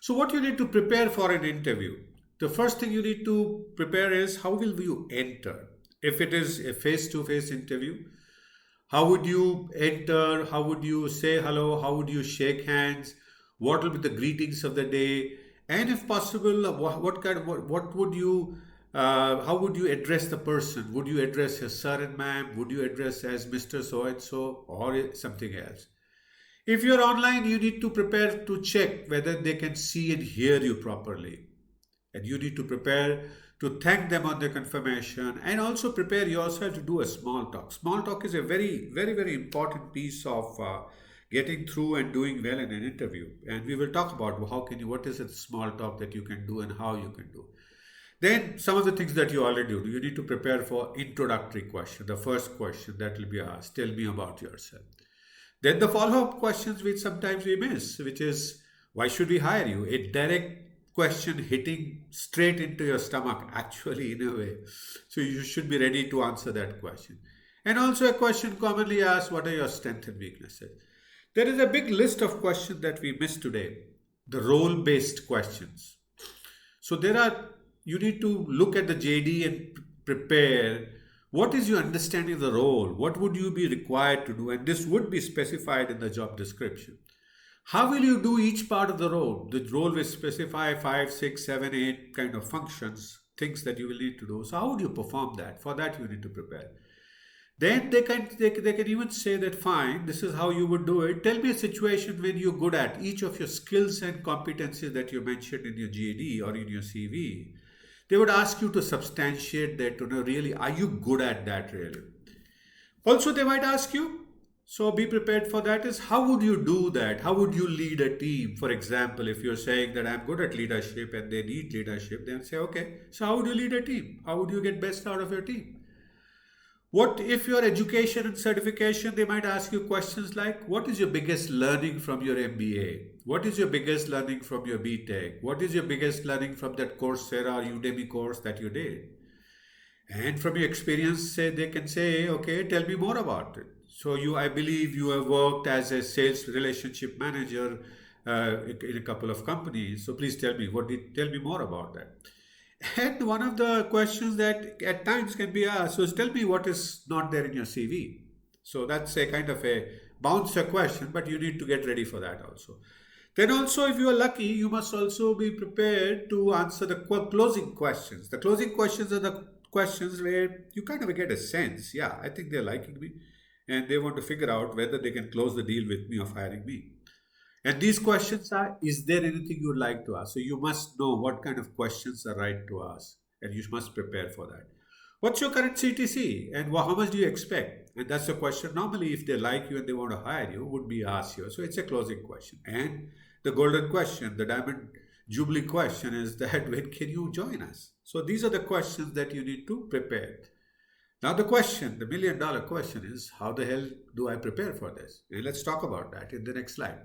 So what you need to prepare for an interview? The first thing you need to prepare is how will you enter? If it is a face-to-face interview, how would you enter? How would you say hello? How would you shake hands? What will be the greetings of the day? And if possible, what would you how would you address the person? Would you address as sir and ma'am? Would you address as Mr. So and so or something else? If you're online, you need to prepare to check whether they can see and hear you properly. And you need to prepare to thank them on their confirmation and also prepare yourself to do a small talk. Small talk is a very important piece of getting through and doing well in an interview. And we will talk about what is it small talk that you can do and how you can do. Then some of the things that you already do. You need to prepare for introductory question. The first question that will be asked, tell me about yourself. Then the follow-up questions which sometimes we miss, which is why should we hire you? A direct question hitting straight into your stomach, actually, in a way. So you should be ready to answer that question. And also a question commonly asked, what are your strengths and weaknesses? There is a big list of questions that we miss today. The role-based questions. So you need to look at the JD and prepare. What is your understanding of the role? What would you be required to do? And this would be specified in the job description. How will you do each part of the role? The role will specify 5, 6, 7, 8 kind of functions, things that you will need to do. So how would you perform that? For that you need to prepare. Then they can even say that fine, this is how you would do it. Tell me a situation when you're good at each of your skills and competencies that you mentioned in your GED or in your CV. They would ask you to substantiate that, really, are you good at that really? Also, they might ask you, so be prepared for that, is how would you do that? How would you lead a team? For example, if you're saying that I'm good at leadership and they need leadership, then say, okay, so how would you lead a team? How would you get best out of your team? What if your education and certification, they might ask you questions like, what is your biggest learning from your MBA? What is your biggest learning from your BTech? What is your biggest learning from that Coursera or Udemy course that you did? And from your experience, they can say, okay, tell me more about it. So I believe you have worked as a sales relationship manager in a couple of companies. So please tell me more about that. And one of the questions that at times can be asked is tell me what is not there in your CV. So that's a kind of a bouncer question, but you need to get ready for that also. Then also, if you are lucky, you must also be prepared to answer the closing questions. The closing questions are the questions where you kind of get a sense, yeah, I think they're liking me and they want to figure out whether they can close the deal with me of hiring me. And these questions are, is there anything you would like to ask? So you must know what kind of questions are right to ask and you must prepare for that. What's your current CTC and how much do you expect? And that's a question normally if they like you and they want to hire you would be asked you. So it's a closing question. And the golden question, the diamond jubilee question is that when can you join us? So these are the questions that you need to prepare. Now the million-dollar question is, how the hell do I prepare for this? And let's talk about that in the next slide.